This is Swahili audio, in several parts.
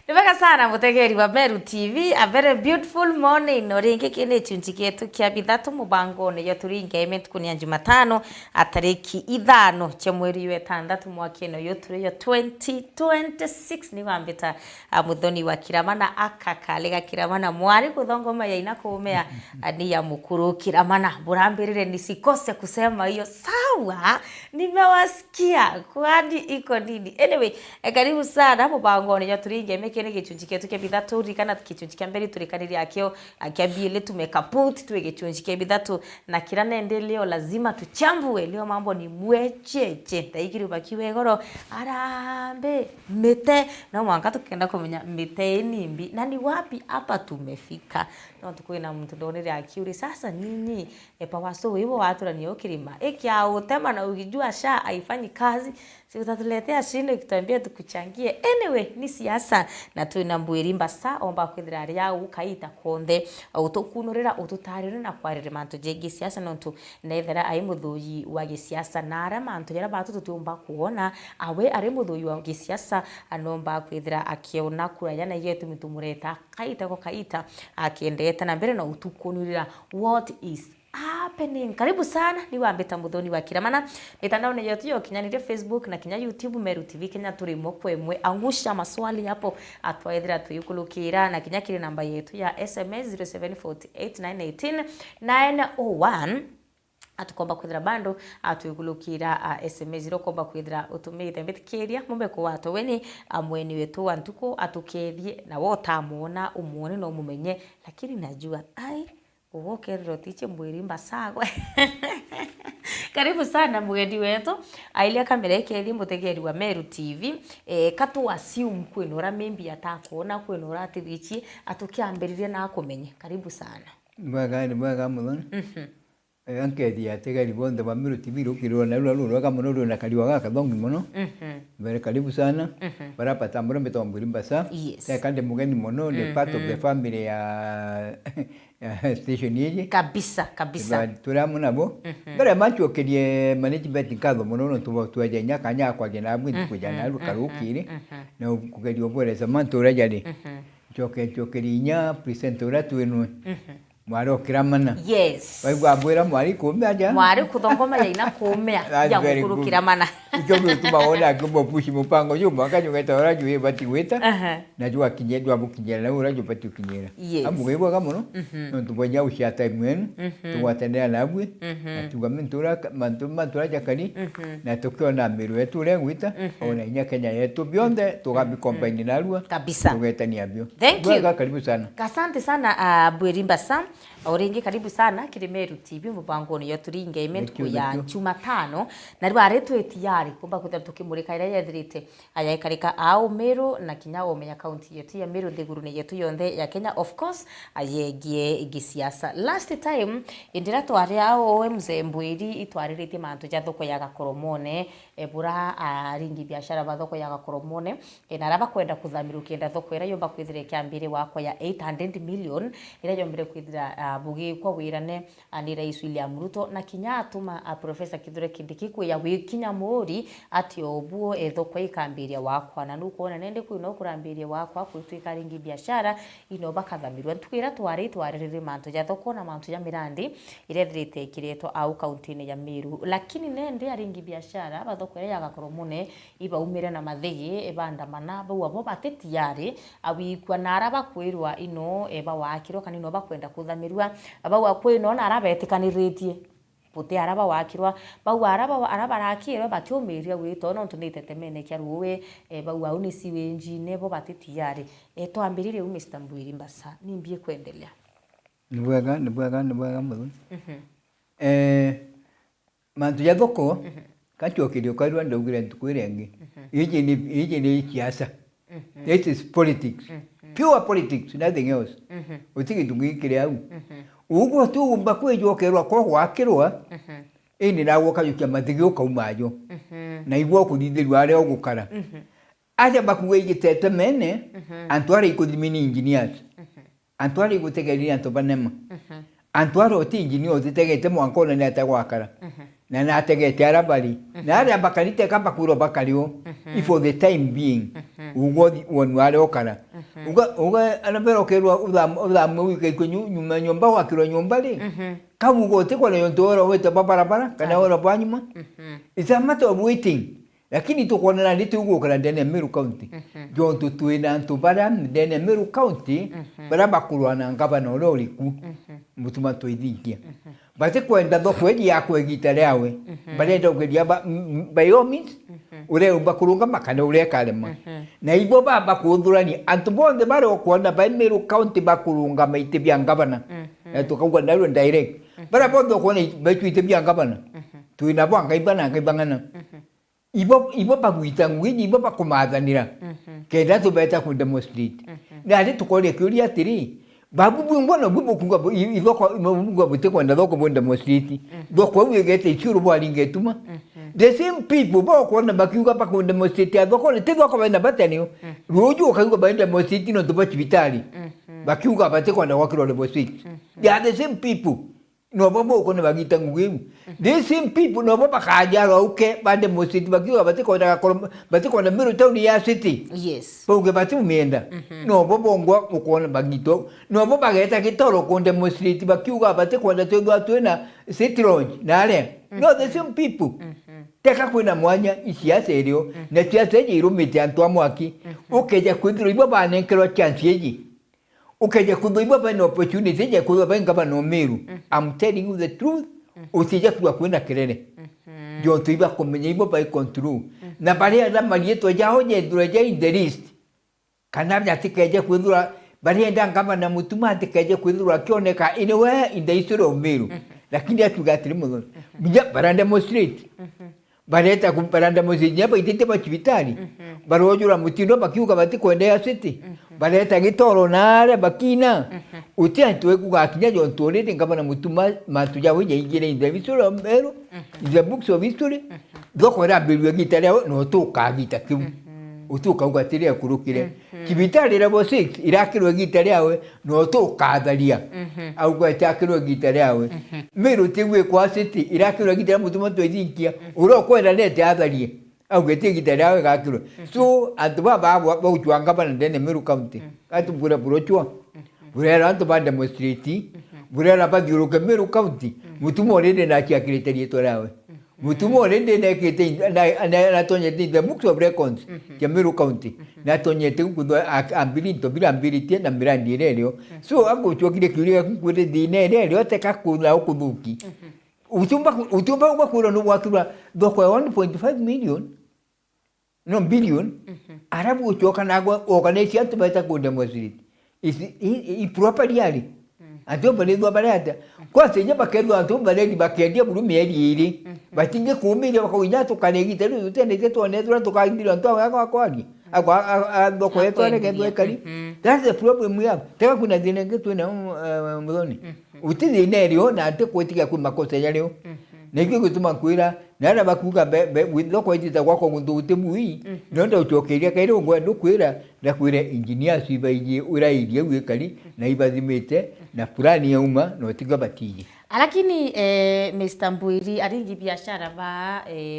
Nibega sana mutegeri wa Meru TV, a very beautiful morning. Oringe kene chunji getu kia bithatu mubangone yo turi engagement kunia Jumatano atariki ithano cha mweri wa tandatu mwaka ino yo turi yo 2026 ni wambita muthoni wa Kiramana akakalega Kiramana mwari kuthongoma ya ina kumea ni ya mukuru Kiramana burambirire nisikose kusema hiyo sawa, nimewasikia kwani iko nini. Anyway, karibu sana mubangone yo turi engagement kene gichunji ketu kia bithatu rikana gichunji kia mbere turikaniria akio akiambie tumekaput tuwe gichunji kia bithatu na kila nende leo lazima tuchambue leo mambo ni mwecheche taigiri bakiwe goro arambe mete na mwanga tukenda kumenya mete nimbi na ni wapi hapa tumefika no tukwina mtu ndonere akiuri sasa nini pawaso wewe watu ni okirima ekia utema na ukijua sha haifanyi kazi sikutatuletea shinde kitambia tukuchangie. Anyway ni siasa na tuina mbwirimba sa omba kwithira ria ukaita konthe utukunurira ututarire na kwarire mantu jengi siasa nontu nethera ai muthuyi wa gisiasa na ara mantu yara batu tutumba kuona awe ari muthuyi wa gisiasa anomba kwithira akiona kuraya na yetu mitumureta kaita akiendeta na mbere na utukunurira what is happening. Karibu sana ni wambeta muthoni wa Kiramana mitandao ni yote kinyanire Facebook na kinya YouTube Meru TV Kenya turi mokwemwe angusha maswali hapo atwaithira tuyukulukira na kinya kile namba yetu ya SMS 0748918901 atukomba kwithira bando atuyukulukira SMS rokomba kwithira utumite mbitikiria mumbe ko wato weni amweni wetu antuko atukethie na wotamuona umuone no mumenye lakini najua ai uwokerero tiche mbwirimba sagwe. Karibu sana mugedi wetu ailia kamera yake mutegeri wa Meru TV katu assume kwinora membi atakuona kwinora ativichi atukiambiririe na akumenye. Karibu sana mwaga muthoni ankedi ategeri bonde wa Meru TV rukirwa na ruru kamuno na kaliwa gaka thongi muno very karibu sana barapa tambura mbitombwirimba sa kandi mugeni muno ni part of the family ya station yiji kabisa turamu nabo ngare macho kedie management nkatho muno no tuwaje nyaka nyakwa gena bwindi kujana rukarukire na kugedio bwereza manto rajali chokerinya presentora tuenu mwaro Kiramana yes waigwa bwera mwari kumya mwari kuthongoma ya ina kumya ya mukuru Kiramana ijo tumaona kumbo pushi mupango yuma kanyugeta oraju ye bati weta na jua kinyedwa bukinyera na oraju bati kinyera amugebo kamuno no tubonya ushata mwenu tuwatendea nabwe na tugamintura mantura jakali na tukiona miru yetu lengwita ona inya Kenya yetu bionde tugabi combine nalua kabisa tugetania bio. Thank you. Karibu sana. Asante sana Bwirimba Sam. Oringi karibu sana kiri Meru TV mubangoni yo turi engagement ku ya Jumatano na rware twetiyari kumba kutatukimurika ira yethirite ayakarika ao Meru na kinya omenya county yetu ya Meru thiguru ni yetu yonthe ya Kenya of course ayegie igisiasa last time indira twari ao mzee Mbwiri itwaririte mantu ja thoko ya Gakoromone ebura aringi biashara ba thoko ya Gakoromone enaraba kwenda kuthamiru kenda thoko ira yomba kwithire kiambire wakwa ya 800 million ira yombire kwithira bugi kwa wirane ani Rais William Ruto na kinya atuma Professor Kithure Kindiki kuya wikinya muri ati obuo ethoko ikambiria wakwa na nukuona nende kuino kurambiria wakwa kwitwika ringi biashara ino bakathamirwa twira twarire mantu ja thoko na mantu ya mirandi irethirite kireto au county ya Meru lakini nende aringi biashara bathoko ya Gakoromone ibaumire na mathigi ebandamana bau abo batetiari awikwa naraba kwirwa ino eba wakiro kanino bakwenda kuthamirwa abau akwino na arabetikaniritie puti araba wakirwa bau araba rakiro batiomiria gwito no tunitetemene kya ruwe bau au ni siwenji nebo batitiari twambirire u Mr. Mbwirimba sa nimbie kuendelea nibwega muthoni mantu ya thoko kachokirio karwa ndogire ntukwirengi iji ni siasa it is politics pure politics nothing else utiki tungikire au ugo tu mbakwejokerwa ko gwakirwa ini nawo kayukia mathigio kaumajo na igwo kuthithirwa ari ogukara aja bakuwegitete mene antware ikuthimini engineers antware igutegeria antobanema antware oti engineer otitegete mwankona ni atagwakara na nategete arabari na ari abakarite kamba kuro bakario for the time being ugo wonu ari okara uga anabero kerwa udhamu wike kwenye nyumba wakirwa nyumba li kamu gote kwa yontora weta barabara kana ora banyuma it's a matter of waiting lakini tukona na litu ugo kana ndene Meru County jonto tuina ntubara ndene Meru County baraba kulwana ngabana ololiku mutuma toidikia bate kwenda thoko ya kwegita yawe barenda ugedia by all means ure ubakurunga makana ure kalema na ibo baba kuthurani antubonde bare okwona by Meru County bakurunga maite bya ngabana tukagwa ndalo direct bara bondo kwona baitwite bya ngabana tuina bwanga ibana ngibangana ibo bagwita ngwini ibo bakumathanira kenda tubeta ku demonstrate na ali tukole kuria tiri babu ngwana bubu kunga ivoko mungu butekwa ndoko bonda demonstrate doko wegete ichuru bwalinge tuma the same people boko na bakiuga pa ku demonstrate adoko le tedoko benda batani roju okaga benda demonstrate no tuba chibitali bakiuga batekwa ndoko kiro demonstrate they are the same people no bobo ko na bagita ngwemu the same people no boba kajaro uke bande demonstrate bakiuga batekwa na Meru town ya city yes boge bati umienda no bobo ngwa ukona bagito no boba geta kitoro ko demonstrate bakiuga batekwa na todo atwena city lounge nale no the same people teka kwina mwanya isiasa elio na siasa ye irumite antu amwaki ukeja kwithiro ibo banenkero chance yeji ukeja kudhiba bana opportunity ye kudhiba ngaba no Meru I'm telling you the truth usije kwa kwenda kelele ndio tuiba kumenya ibo by control na bali ya malieto yao ye duraje in the list kana bya tikeje kwithura bali enda ngaba na mutuma tikeje kwithura kioneka anywhere in the history of Meru lakini atugatiri muno bija baranda demonstrate bareta kumparanda mozinya baitete bachibitali barojura mutindo bakiuka bati kwendea city bareta gitoro nare bakina utia tuwe kugakinya jontore ngaba na mutuma matuja weje igire in the history of Meru in the books of history doko ra bilwe gitale no to kagita kimu utuka ugatiria kurukire kibitali rabo 6 irakirwe gitale yawe no to kadharia au gwatakirwe gitale yawe Meru tigwe kwa city irakirwe gitale mutuma twizikia uro kwenda nete atharie au gete gitale yawe gakirwe so atuba baba bauchwanga bana ndene Meru County atubura burochwa burera antu bande demonstrate burera bagiruka Meru County mutuma orende na kiakiriterie torawe mutumo orende na kete na tonyete the books of records ya Meru County na tonyete kudo ambilinto bila ambilite na mirandi leo so ago chokile kulia kude dine leo teka kula okuduki utumba kwa kula no wakura doko 1.5 million no billion arabu choka na go organization to beta ku demonstrate is properly ali ando bale do balada kwa senye bakedo ando bale bakendia bulumi eli batinge kumile bakawinya to kanegi telu utende teto nedura to kandira ndo akwagi akwa doko yeto ne kendo ekali that's the problem we have teka kuna dinenge tu na mudoni utidi nerio na ate kwetika ku makosa yaleo neke kutuma kwira nana bakuga with doko yita kwako ngundu utemui nonda uchokeria kairo ngwa ndukwira na kwira engineer sibaije uraidie wekali na ibazimete na purani ya umma no tiga batije lakini Mr. Mbuiri aringi biashara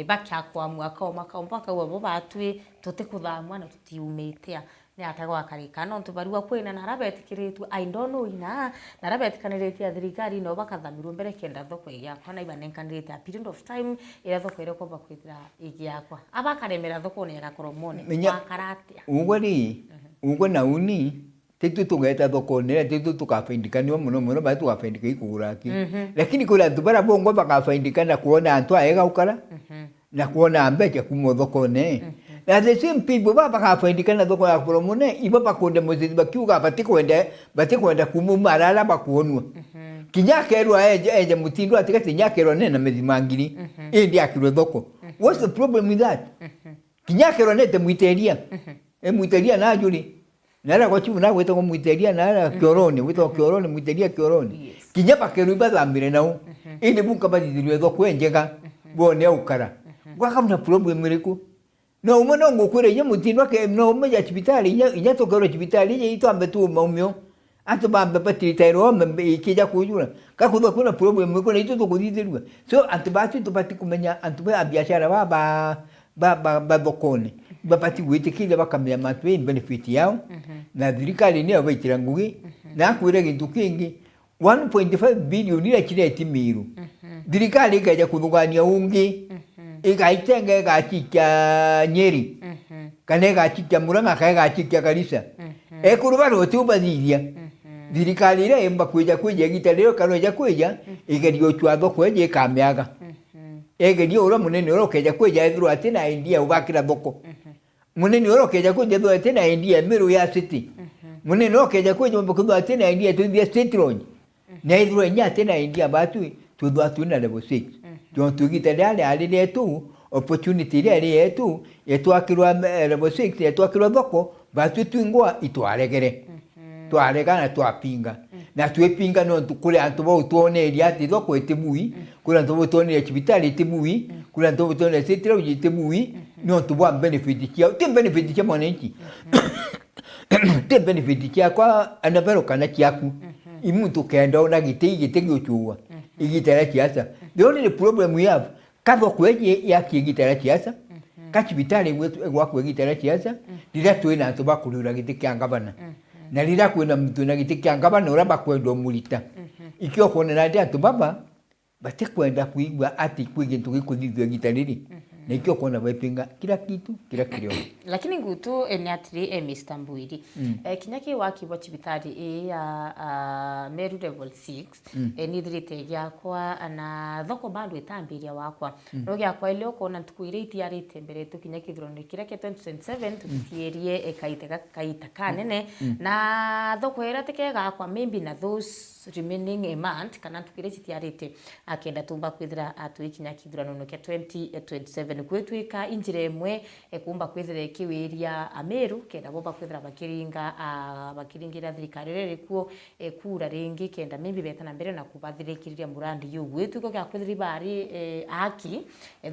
bakyakwa mwaka mpaka wabo batwe tote kuthamwa na tutiumete ni atagwa karikano ntubarua kwina na rabetikiritwe I don't know ina na rabetikanirite thirikari no bakathamirwo mbere kenda thoko yakwa na ibanenkanirite a period of time ira thoko ire ko bakwithira igiakwa abakaremera thoko ne agakoromone bakaratia ugo na uni tetu tungeta thoko ne tetu tukafindikaniwa muno ba tukafindika ikuguraki lakini kula tubara bongo bakafindikana kuona antu aega ukara na kuona ambeje kumo thoko ne na the same people baba kafindikana thoko ya kuromone ibo bakonde mozidi bakiuga batikwenda kumumarara bakuonwa kinyakerwa eje mutindo atikati nyakerwa ne na mezimangiri ndi akirwe thoko what's the problem with that kinyakerwa ne te muiteria muiteria na juri nara kwa chibu na weto muiteria nara kiorone weto kiorone muiteria kiorone kinyapa keruba thambire nao indi bunka badithirwe thoko enjega bone ukara gwakamna problem miriku no umano ngukwire ye mutindo ke no meja hospitali inya tokero hospitali ye ito ambe tu maumyo ato bambe patitairo mbe ikija kujura kakudwa kuna problem miriku na ito tokudithirwa so antibati tupati kumenya antuba biashara baba dokone bapati gwitikiria bakamenya matwe benefit yao na thirikari ni abaitira ngugi na kwira gintu kingi 1.5 billion ira kireti miru thirikari ikaja kuthugania ungi igaitenga igachikia Nyeri kana igachikia Murang'a kana igachikia Garissa ekuruba rotuba thiria thirikari ira imba kwija gitariro kanoja kwija igerio chwatho kweje kamyaga egerio ura munene urokeja kwija ithuru ati na India ubakira thoko munene urokeja kwija ithuru ati na India miru ya city munene urokeja kwija mbukuthu ati na India tuthie state road na ithuru nya ati na India batu tuthwatu na level 6 tugita dale letu opportunity ile yetu yetwakirwa level 6 yetwakirwa thoko batu twingwa itwaregere twaregana twapinga na twepinga no tukule antu bo tuone ria ati thoko etimui kula antu bo tuone hospitali etimui kula antu bo tuone sitira etimui no tubwa benefit kia tim benefit kia mwananchi tim benefit kia kwa anabero kana kiaku imuntu kenda ona gitegi ochua igitara kiasa the only problem we have kavo kweje ya kigitara kiasa kachibitali wetu gwakwe gitara kiasa dira twina antu bakulura gitikia ngabana na rira kwina mtu na gitikia ngabana uramba kwendo mulita ikyo kone na ndia tu baba bate kwenda kuigwa ati kwigintu gikuthithwe gitariri na ikyo kona wepinga kila kitu kila kilio lakini ngutu ni atri Mr. Mbuiri kinyaki wakibo chibitari ya Meru level 6 ni thirite yakwa na thoko bado itambiria wakwa no yakwa ile ukona tukuire itiarite mbere tukinyaki throno kira ke 2027 tutierie kaita kanene na thoko era tekega kwa maybe na those remaining a month kana tukire itiarite akenda tumba kwithira atuikinyaki throno no ke 2027 kwetwika injire mwe kumba kwithira kiwiria Ameru kenda bomba kwithira bakiringira thirikari rere kuo kura ringi kenda maybe betana mbere na kubathirikiria murandi yu gwetwiko gya kwithira bari aki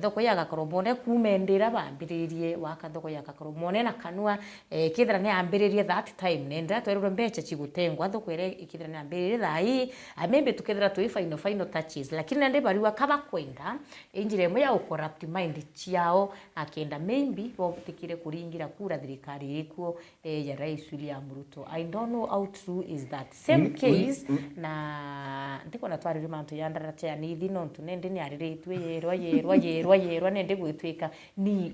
thoko ya gakoromone kumendera bambiririe waka thoko ya gakoromone na kanua kithira ni ambiririe that time nenda twerwe mbecha chigutengwa thoko ere ikithira ni ambiririe thai maybe tukithira tu final touches lakini nende bari wakaba kwenda injire mwe ya corrupt mind chiao akenda maybe botikire kuringira kura thirikari ikuo ya Rais William Ruto. I don't know how true is that same case na ndiko na twarire mantu yandara cha ni thino ntunende ni ariritwe yerwa nende gwitwika ni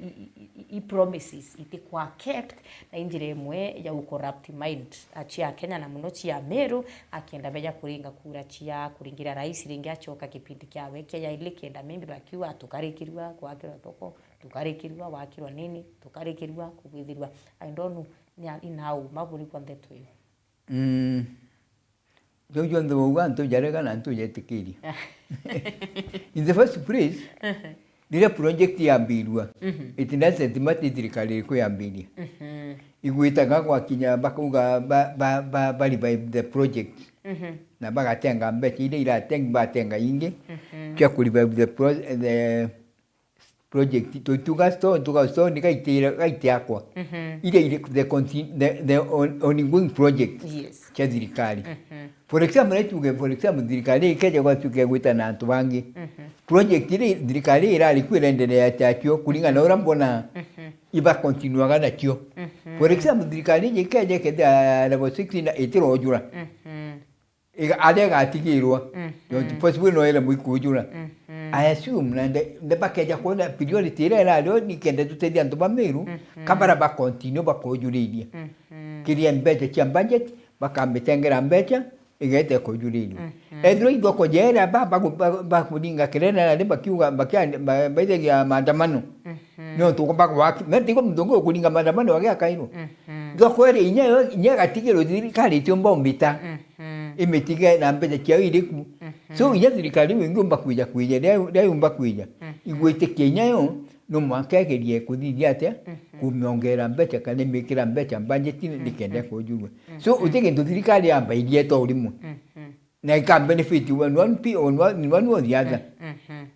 I promises itikwa kept na injire mwe ya corrupt mind achia Kenya na muno chia Meru akenda beja kuringa kura chia kuringira rais ringi achoka kipindi kyawe kya ile kenda maybe bakiwa tukarikirwa kwakira toko tukarikirwa wakirwa nini tukarikirwa kubithirwa I don't know ni inau maburi kwa ndeto hiyo jojo ndo wanto jarega na nto yetikiri in the first place dira project ya mbirwa itina sentimati thirikari ko ya mbiria igwitaga kwa kinya bakuga bali by the project na bagatenga mbecha ile iratenga batenga ingi kya kuliva the project tugasto nikaitira kwa ile the ongoing project cha thirikari for example thirikari ikeje kwa tuke gwita na antu bangi project ile thirikari irali kuendelea chacho kulingana na urambona iba continuaga na kio for example thirikari ikeje keda level 6 na itiro ojura alega atigirwa don't possible no ele muikujura I assume na bakeja kuona priority ile lalo ni kenda tutedia ndo bameru kabara ba continue ba kujuridia kiria mbecha cha budget bakambetengera mbecha igete kujuridia edro ido ko jera ba kudinga kelena na bakiuga baide ya maandamano no to kwa waki ndiko mdongo kudinga maandamano wake akaino ndo kwere inye gatigiro thirikari tiomba mbita imetiga na mbecha kia iriku so ya thirikari wengi mbakuja ndio mbakuja igwete Kenya yo no mwakagerie kuthithia ate kumiongera mbecha kana mikira mbecha budget nikende kujugwa so utike ndo thirikari amba irie to urimu na ika benefit one or the other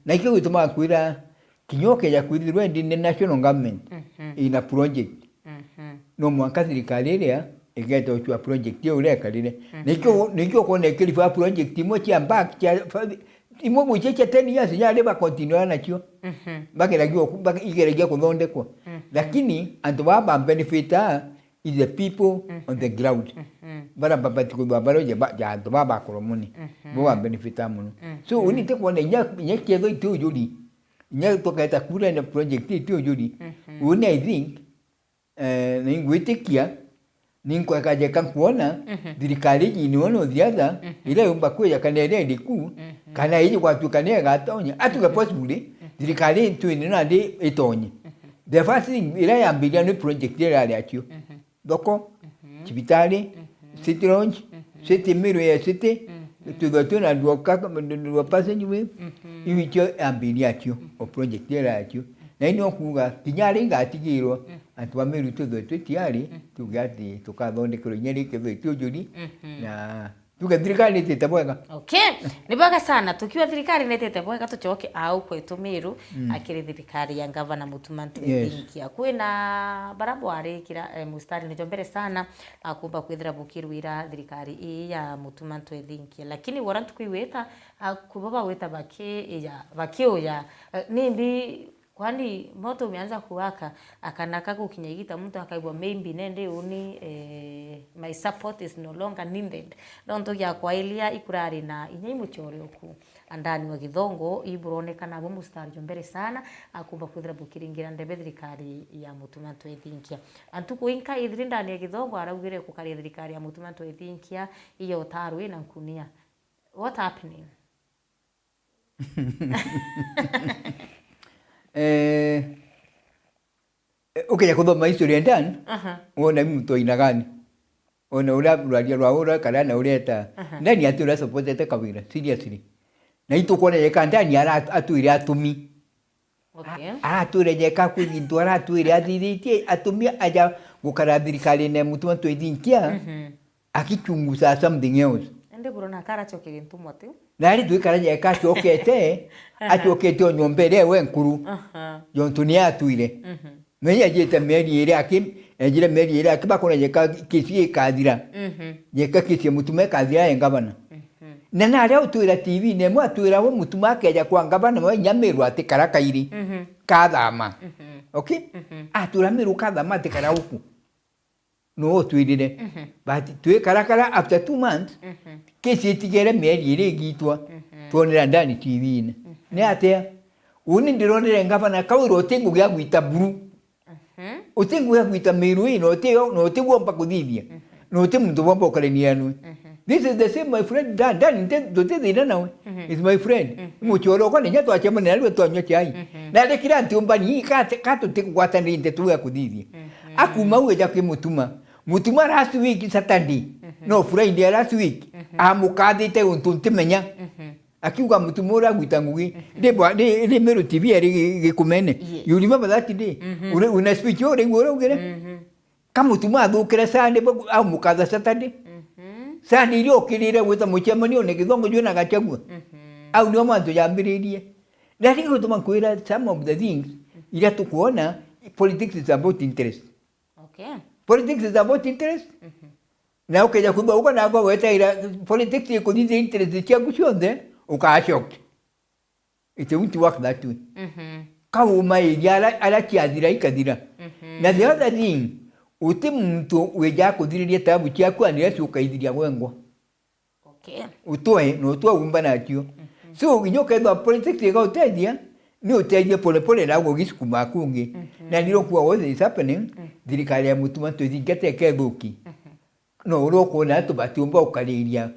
na ikyo gituma kwira kinyoke ya kwithirwe ndi national government ina project no mwaka thirikari ria igeta uchwa project yo urekalire nikyo kone kilifa project mo chia back chia imwe gwichecha 10 years yale ba continue nacho bakiragia kuthondekwa lakini antu baba benefita is the people on the ground bara babati kuthwa baroje ya antu baba koromuni bo benefita muno so unite kuona nya kietho itu juri nya toketa kura na project itu juri une I think ningwitikia ninko kaje kuona thirikari ni ono thiatha ile umba kuya kanere ndiku kana ili watu kanere gatonya atuga possibly thirikari twini na ndi itonye the first thing ile yambiria ni project ile ali atio doko cibitari city lounge city miru ya city tugatuna ndo passenger way iwicho yambiria atio o project ile atio na ino kuga kinyari ngatigirwo atwa miru twetiari tugati tukathondekero nyeri ketho tujuri na tuga thirikari nitete bwega. Okay, ni bwega sana tukiwa thirikari nitete bwega tuchoke au kwetu miru akiri thirikari ya gavana Mutumantu Ethinkia kwina barabara kira mustari ni jombere sana akumba kwithira bukirwira thirikari ii ya Mutumantu Ethinkia lakini warantu kuiweta kubaba weta bakioya nimbi kwani moto umeanza kuwaka akanaka kukinyagita mtu akaibwa maybe nende uni my support is no longer needed nonto ya kwa ilia ikurari na inyai muchore oku andani wa Githongo iburonekana bo mustari jombere sana akumba kwithira bukiringira ndebe thirikari ya Mutumantu Ethinkia antu kuinka ithiri ndani ya Githongo araugire kukari thirikari ya Mutumantu Ethinkia iyo tarwe na nkunia what happening ukija kuthoma historia ndani wona mtu inagani ona ura rwadia rwa kana na ureta ndani atura support kawira seriously na itukona yeka ndani atuire atumi aturejeka kwithindwara atuire athiritie atumia aja gukara thirikari na Mutumantu Ethinkia akichunguza something else ende burona kara chokiri ntumoti nari twikara yeka achokete onyombere we nkuru yontunia atuire meya jeta meri ire akim ejira meri ire akibakona yeka kisi kadira yeka kisi mutume kadira engabana na nari utuira TV ne mwatuira wo mutuma keja kwa ngabana mwe nyameru atikara kairi kadama okay atura meru kadama atikara huku no tuirire but twikara after 2 months kisi tigere meri ire gitwa tuonera ndani TV ne atea uni ndironere ngabana kawiro otingu gya gwita buru otingu gya gwita meru ino no otingu ompa kuthithia no otingu muntu bomba okalenianu this is the same my friend dan dote dina nawe is my friend muchoro kwa nya twachema nalwe twanyo chai na lekira ntumba ni kato tikwata ndinte tuya kuthithia akuma uja mutuma last week Saturday no Friday last week amukathite untuntimenya akiuga mutumura gwitangugi de meru TV ari gikumene you remember that day una speech ore ngoro ngere kamutuma thukira sande au mukatha Saturday sande iri okirire wita muchemanio ne Githongo jona gachagua au ndio mwanzo yambiririe ndari gutuma kwira some of the things ira tukuona politics is about interest okay politics is about interest na ukeja kuba uko na kwa weta ira politics iko dize interest chagu chonde ukashoki it won't work that way kauma idiala ala kiadira ikadira na the other thing utimtu weja kudiriria tabu chako anira ukaidiria wengwa okay utoe no to umba nakyo so inyoka ndo politics iko tedia ni uteje pole pole na ugisukuma kungi na ndiro kwa what is happening thirikari ya Mutumantu Ethinkia tekebuki no uroko na tubatumba ukaliria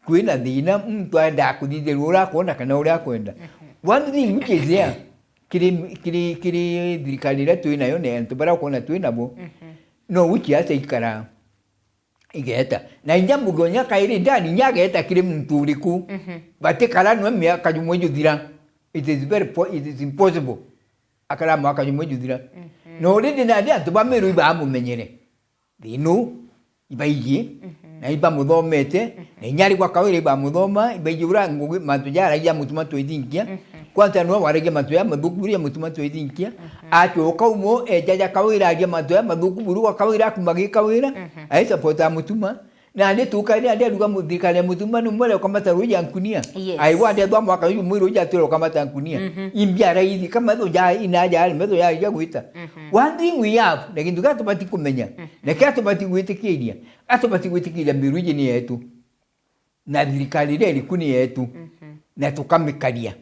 kwina thina mtu anda kuthithirura kuona kana uri akwenda one thing which is there kiri thirikari ira twinayo ne ntubara kuona twinabo no which asa ikara igeta na njambu gonya kairi ndani nyageta kiri mtu uriku batikala no miaka jumweju thira it is impossible akara mwaka jumweju thira no rindi na ndia tubameru iba amumenyere thinu ibaiji na iba muthomete na nyari kwa kawire iba muthoma ibaiji ura ngugi matujara ya Mutumantu Ethinkia kwanza no warege matuya madhukuru ya Mutumantu Ethinkia acho kaumo ejaja kawira ya matuya madhukuru kwa kawira kumagi kawira ai support mutuma na ande tukani ande ruga muthikane mutuma numole kamata ruja nkunia Yes. ai wande ndo mwaka yu mwiro ja tiro kamata nkunia imbiara hizi kama ndo ja inaja ali mezo ya guita one thing we have na kindu gato bati kumenya na kato bati gwitikiria ato bati gwitikiria miruji ni yetu na thirikari reri kuni yetu na tukamikaria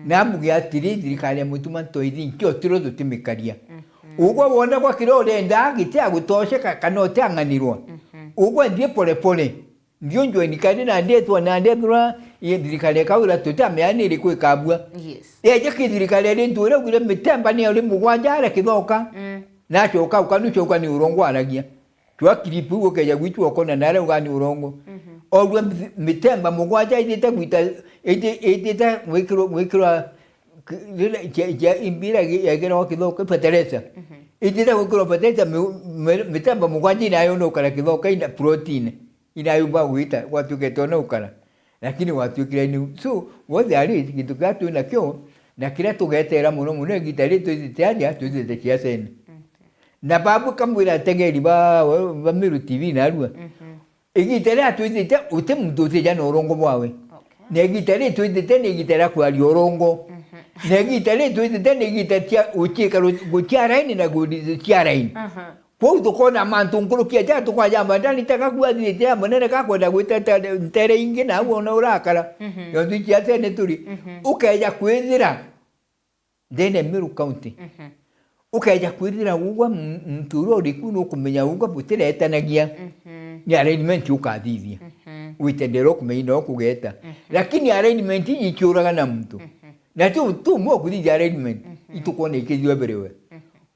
na mbugi atiri thirikari mutuma toithi nkio tiro tutimikaria ugo wona kwa kiro renda gite agutosheka kana otanganirwa ugo ndie pole pole ndio njwe nikani na ndetwa na ndethura ye thirikari kaura tutamyani ri kwikabua je kithirikari ri nture gure mitemba ni uri mugwanja ara kithoka na choka ukanuchoka ni urongo aragia twakiripu ugo keja gwitu okona nare ugani urongo ogwe mitemba mugwanja ite gwita ite wikiro ya imbira ya gero kithoka pateresa ite wikiro pateresa mitemba mugwanja nayo no kara kithoka ina protein inayumba gwita watu ketona ukara lakini watu kireni so wothe ari kitu gatu na kyo na kila tugetera muno gitari tuzitaria tuzitekia sene na babu kamwira tegeri ba miru TV na rua igitara tuzite ute mduze jana orongo bwawe ne gitari tuzite ne gitara kwa orongo ne gitari tuzite ne gitatia uchika guchiara ni na gudizi chiara ni kwa tukona mantu nkuru kia jatu kwa jamba ndani taka kwa dhiti manene kakwenda gwita ntere ingi na wona urakara yo ndichi atene turi ukaja kwithira ndene Miru County ukaja kwithira ugwa mturo rikuno kumenya ugwa butiretanagia ni arrangement ukathithia uitendero kumenya okugeta lakini arrangement ikiuraga na mtu na tu mo kuthithia arrangement itukone ikithio berewe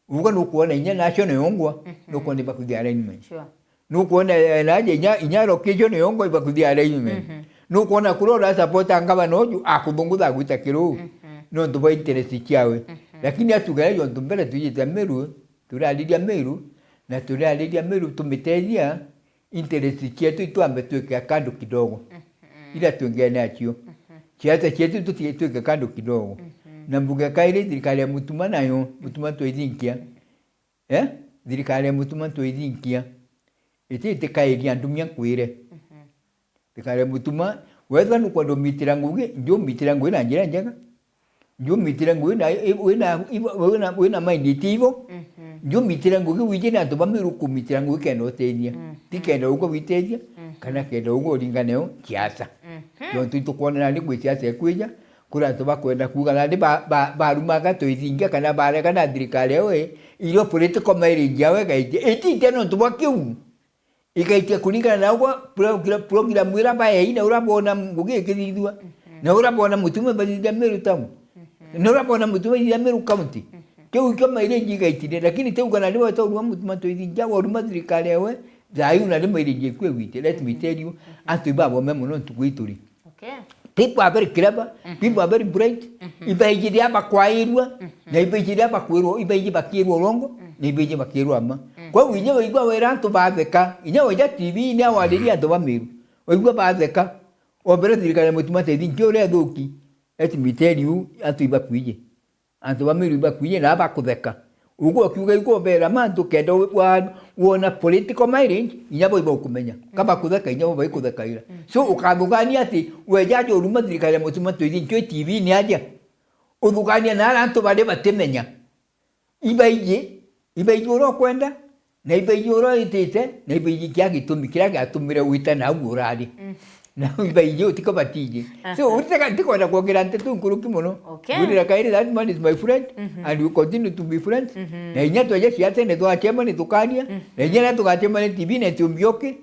uga nukuona inya nacho ne yongwa nukuona bakuthi arrangement sure nukuona naje inyaro kijo ne yongwa bakuthi arrangement nukuona kurora support angaba noju akubunguza gwita kiro no ndo interest kiawe lakini atugale yo ndombele tujita Meru turalidia Meru na turalidia Meru tumitedia interest kietu tuambe tuweke kando kidogo ila tuongea nacho kiasi chetu tuweke kando kidogo na mbuga kaire thirikari ya mutuma nayo mutuma toithinkia thirikari ya mutuma toithinkia ite kairia ndumia kwire thirikari ya mutuma wetha nuko ndomitira ngugi ndio mitira ngugi na njira njega ndio mitira ngugi na wena mind tivo ndio mitira ngugi wije na ndo bamiru kumitira ngugi keno tenia tikenda uko witedia kana kendo ugo ringaneo kiasa ndio tutukona ni kwisiasa kwija kura toba kwenda kugala ndi barumaga toithinga kana barega na thirikari we iro political marriage yawe gaite etite no toba kiu ikaite kuringana na ugwa program ira ba ina urabona ngugi kithithua na urabona mutume bathithia Meru Town na urabona mutume ya Meru County kiu kama ile jigaitire lakini teugana ndi wata urwa mutume toithinga wa uruma thirikari we zayu na ndi marriage kwe wite let me tell you atuba bo memo no tukuituri okay. People are very clever, people are very bright. Ibaijiri bakwairwa, na ibaijiri bakwirwa, ibaijiri bakirwa rongo, na ibaijiri bakirwa ama. Kwa winye wigwa weranto batheka, inya waja TV ni awadiri anto ba Meru. Wigwa batheka, obere thirikari mutuma tethi nkio ria thuki. Let me tell you, anto ibakwije. Anto ba Meru ibakwije na bakutheka. Ugo kiuga iko bera mantu kendo wona political marriage inyabo ibo kumenya kaba kutheka inyabo ikutheka ira so ukathugania ati wejajo uruma thirikari mutuma twithi nkio TV ni aja uthugania na arantu bade batemenya ibaije uro kwenda na ibaije uro itite na ibaije kya gitumi kira gatumire wita na urari na ibaije utiko batije so utaka ndiko na kuongera ntetu nkuru kimono gurira kairi that man is my friend and we continue to be friends na inya twaje siate ne twachema ni tukania na inya tukachema ni TV ne tumbioke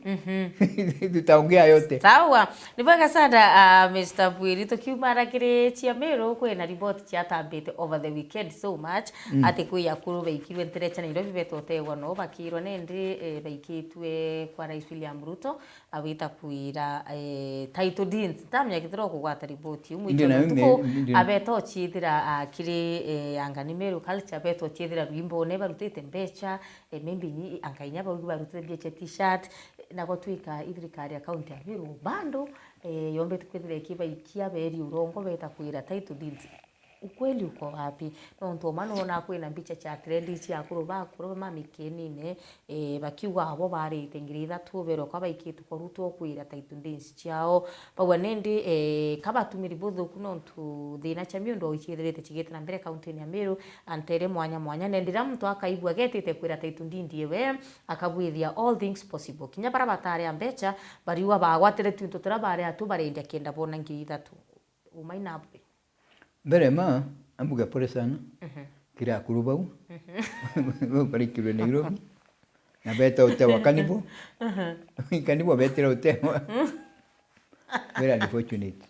tutaongea yote sawa nivaga sada Mr. Bwiri tukiumara kire chia Meru kwena report chia tambite over the weekend so much ati kuya kuru beikirwe nterecha Nairobi betotegwa no bakirwa nende beikitwe kwa Rais William Ruto awita kuira title deeds tamya githiro kugwata report umwicho abeto chithira kiri angani Meru culture abeto chithira rwimbo ne barutete mbecha maybe ni angainya barutete byeche t-shirt na gotwika ithirikari account ya Meru bando yombe tukwithire kiba ikia beri urongo beta kuira title deeds ukweli uko wapi no nto manona kwina mbica cha trend cia kuro mami kenine bakiuga abo bari tengirira tubero kwa baikitu koruto kwira taitu dance ciao bagwa nende kabatumiri buthu kuno ntu thina cha miondo ichirete chigete na mbere kaunti ya Meru antere mwanya nendira mtu akaigwa getete kwira taitu ndindie we akabwithia all things possible kinya bara batare ambecha bariwa bagwatire tuntu tura bare atu barendia kenda bona ngiri thatu umaina abu mbere ma ambuga pole sana kira kurubau bari kilo Nairobi na beta hotel wa Kanibo Kanibo beta hotel very unfortunate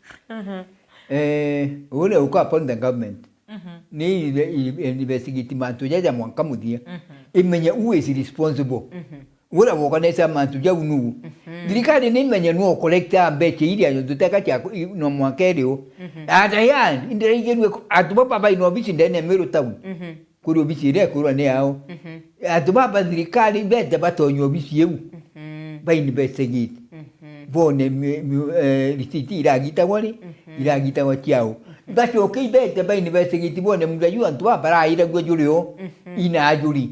ule uko upon the government ni investigate mantu jaja mwanka mudia imenya who is responsible ula wokanesa mantu ja unu dirikali ni menya no collector mbeche ili ayo tutaka cha no mwakerio ata yan indire igenwe atuba baba ino bichi ndene Meru town kuri obisi ile kuri ne yao atuba baba dirikali bete batonyo obisi yewu ba investigate bone risiti iragita wachao basi okay bete ba investigate bone mudaju antuba bara ira gwejulio ina ajuri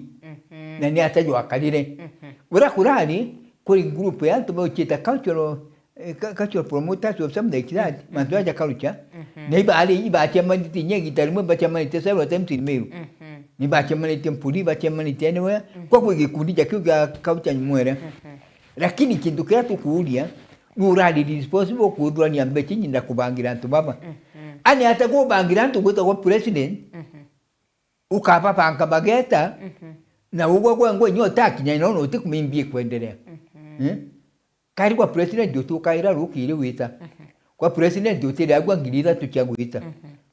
na ni atajwa kalire ura kurani kuri group ya to bochita cultural promoters of some like that mantua ja culture nei ba ali iba chamani tinye gitarimo ba chamani tesero temti Meru ni ba chamani tempuri ba chamani tenewe kwa kugikundi ja kuga culture mwere lakini kintu kia tukuulia uradi responsible kudwa ni ambechi nyinda kubangira ntu baba ani hata ko bangira ntu kwa president ukapa panga bageta na ugo kwa nyota kinya inono utikumimbie kuendelea kari kwa president jotu kaira rukire wita kwa president jotu agwa ngirira tuchagwita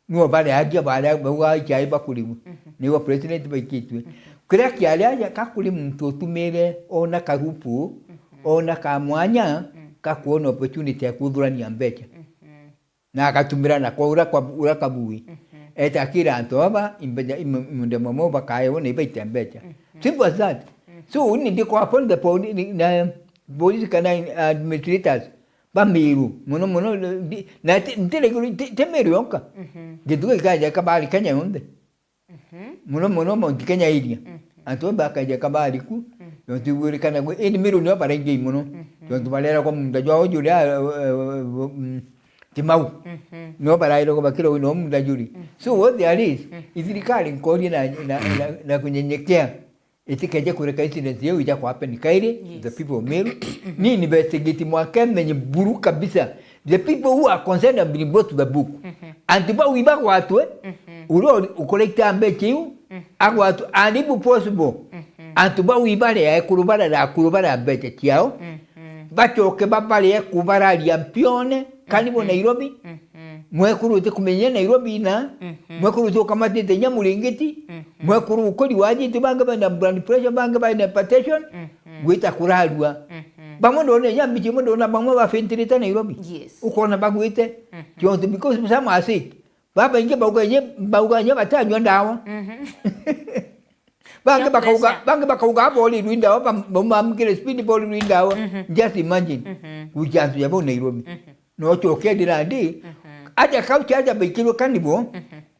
nuo bale aje bale bagwa chai bakulimu ni wa president bakitwe kira kiali aje kakuli mtu tumere ona karupu ona kamwanya kakuona opportunity ya kudhurania mbecha na akatumira na kwa ura kabui eta kira antoba imbeja imunde momo bakayo ne baita mbecha simple as that so ni ndiko upon the na police kana administrators ba Meru mono na ntele temeru yonka geduke kaja kabali kanya yonde mono mo Kenya iria antoba kaja kabali ku yonti wuri kana go eni Meru no para ngi mono yonti balera ko munda jwa julia timau no para ilo ko bakiro no munda juri so what there is irikali nkori na kunyenyekea itikeje kureka incident yeu ija kwa happen kaire the people of Meru ni investigate mwaka menye buru kabisa the people who are concerned have been brought to the book and ba wiba watu uro collect ambeche yu agwatu and if possible and ba wiba le kurubara ambeche kiao bachoke babale ya kubara liampione Kanibo Nairobi mwekuru te kumenye Nairobi na mwekuru te kamati te nyamulingiti mwekuru ukoli waji te banga bana brand pressure banga bana petition gwita kuralwa bamondo ne nyambi chimondo na bamwa ba fentirita Nairobi ukona bagwite jonto because some are sick baba inge bauga batanywa ndawa banga bakauga boli winda bamba mkile speed boli winda just imagine ujanzu ya Nairobi no choke dirandi aja kaucha aja bekiro Kanibo